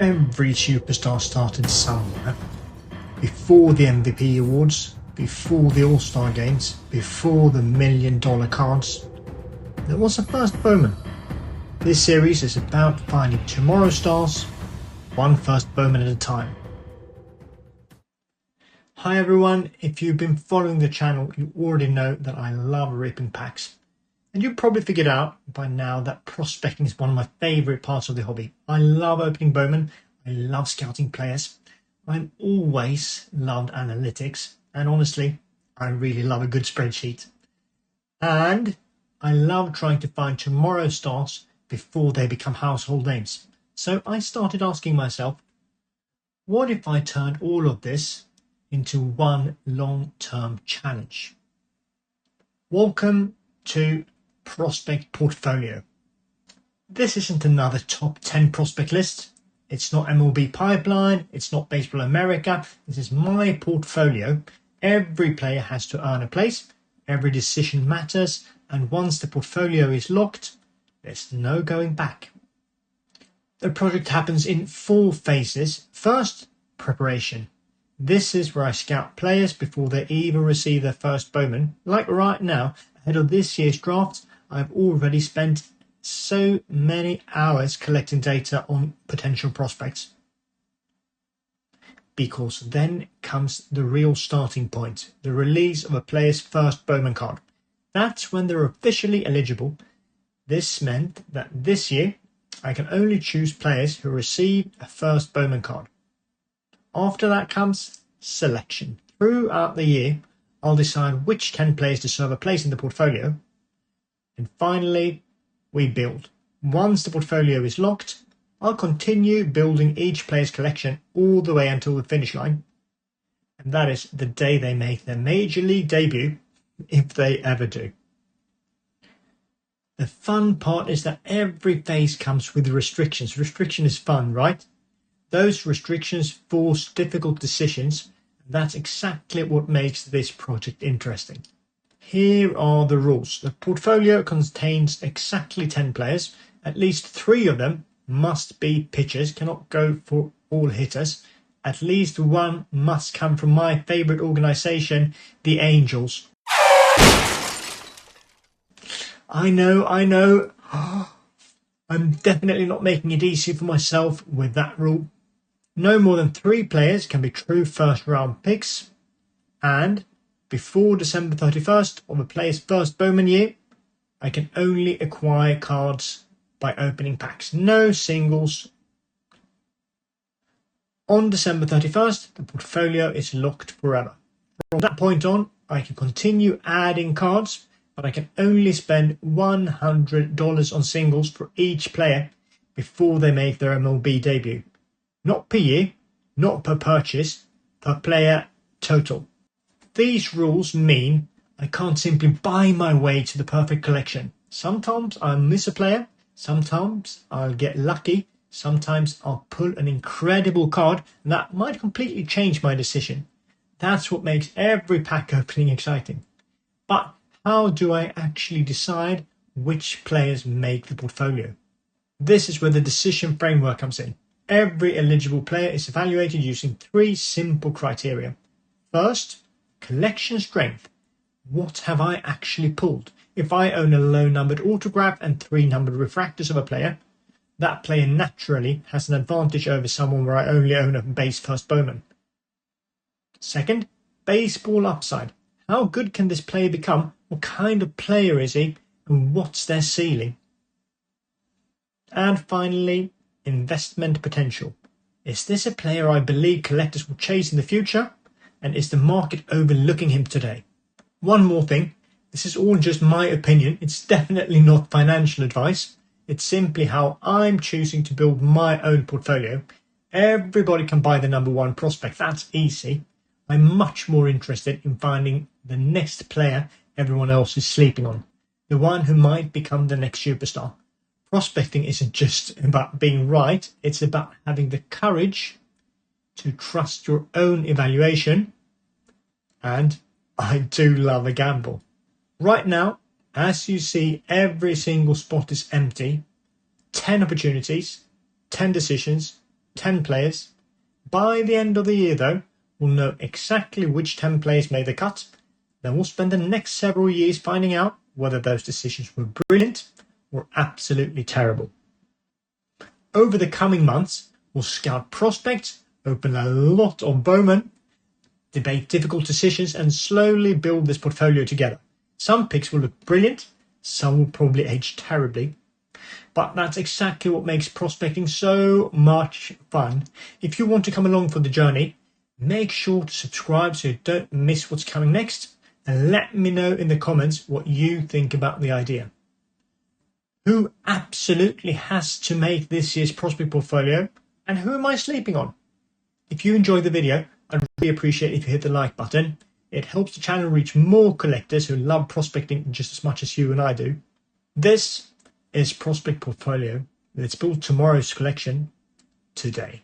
Every superstar started somewhere. Before the MVP awards, before the All-Star games, before the $1 million cards, there was a first Bowman. This series is about finding tomorrow's stars, one first Bowman at a time. Hi everyone, if you've been following the channel, you already know that I love ripping packs. And you've probably figured out by now that prospecting is one of my favourite parts of the hobby. I love opening Bowman, I love scouting players, I've always loved analytics, and honestly, I really love a good spreadsheet. And I love trying to find tomorrow's stars before they become household names. So I started asking myself, what if I turned all of this into one long-term challenge? Welcome to Prospect Portfolio. This isn't another top 10 prospect list. It's not MLB Pipeline. It's not Baseball America. This is my portfolio. Every player has to earn a place. Every decision matters. And once the portfolio is locked, there's no going back. The project happens in 4 phases. First, preparation. This is where I scout players before they even receive their first Bowman. Like right now, ahead of this year's draft, I've already spent so many hours collecting data on potential prospects. Because then comes the real starting point, the release of a player's first Bowman card. That's when they're officially eligible. This meant that this year, I can only choose players who receive a first Bowman card. After that comes selection. Throughout the year, I'll decide which 10 players deserve a place in the portfolio. And finally, we build. Once the portfolio is locked, I'll continue building each player's collection all the way until the finish line. And that is the day they make their Major League debut, if they ever do. The fun part is that every phase comes with restrictions. Restriction is fun, right? Those restrictions force difficult decisions, and that's exactly what makes this project interesting. Here are the rules. The portfolio contains exactly 10 players. At least 3 of them must be pitchers, cannot go for all hitters. At least 1 must come from my favourite organisation, the Angels. I know. I'm definitely not making it easy for myself with that rule. No more than 3 players can be true first round picks, and before December 31st of a player's first Bowman year, I can only acquire cards by opening packs. No singles. On December 31st, the portfolio is locked forever. From that point on, I can continue adding cards, but I can only spend $100 on singles for each player before they make their MLB debut. Not per year, not per purchase, per player total. These rules mean I can't simply buy my way to the perfect collection. Sometimes I'll miss a player, sometimes I'll get lucky, sometimes I'll pull an incredible card, and that might completely change my decision. That's what makes every pack opening exciting. But how do I actually decide which players make the portfolio? This is where the decision framework comes in. Every eligible player is evaluated using 3 simple criteria. First, collection strength. What have I actually pulled? If I own a low numbered autograph and 3 numbered refractors of a player, that player naturally has an advantage over someone where I only own a base first Bowman. Second, baseball upside. How good can this player become? What kind of player is he? And what's their ceiling? And finally, investment potential. Is this a player I believe collectors will chase in the future? And is the market overlooking him today? One more thing, this is all just my opinion. It's definitely not financial advice. It's simply how I'm choosing to build my own portfolio. Everybody can buy the number 1 prospect, that's easy. I'm much more interested in finding the next player everyone else is sleeping on. The one who might become the next superstar. Prospecting isn't just about being right, it's about having the courage to trust your own evaluation, and I do love a gamble. Right now, as you see, every single spot is empty. 10 opportunities, 10 decisions, 10 players. By the end of the year though, we'll know exactly which 10 players made the cut. Then we'll spend the next several years finding out whether those decisions were brilliant or absolutely terrible. Over the coming months, we'll scout prospects, open a lot of Bowman, debate difficult decisions, and slowly build this portfolio together. Some picks will look brilliant, some will probably age terribly. But that's exactly what makes prospecting so much fun. If you want to come along for the journey, make sure to subscribe so you don't miss what's coming next, and let me know in the comments what you think about the idea. Who absolutely has to make this year's prospect portfolio, and who am I sleeping on? If you enjoyed the video, I'd really appreciate it if you hit the like button. It helps the channel reach more collectors who love prospecting just as much as you and I do. This is Prospect Portfolio. Let's build tomorrow's collection today.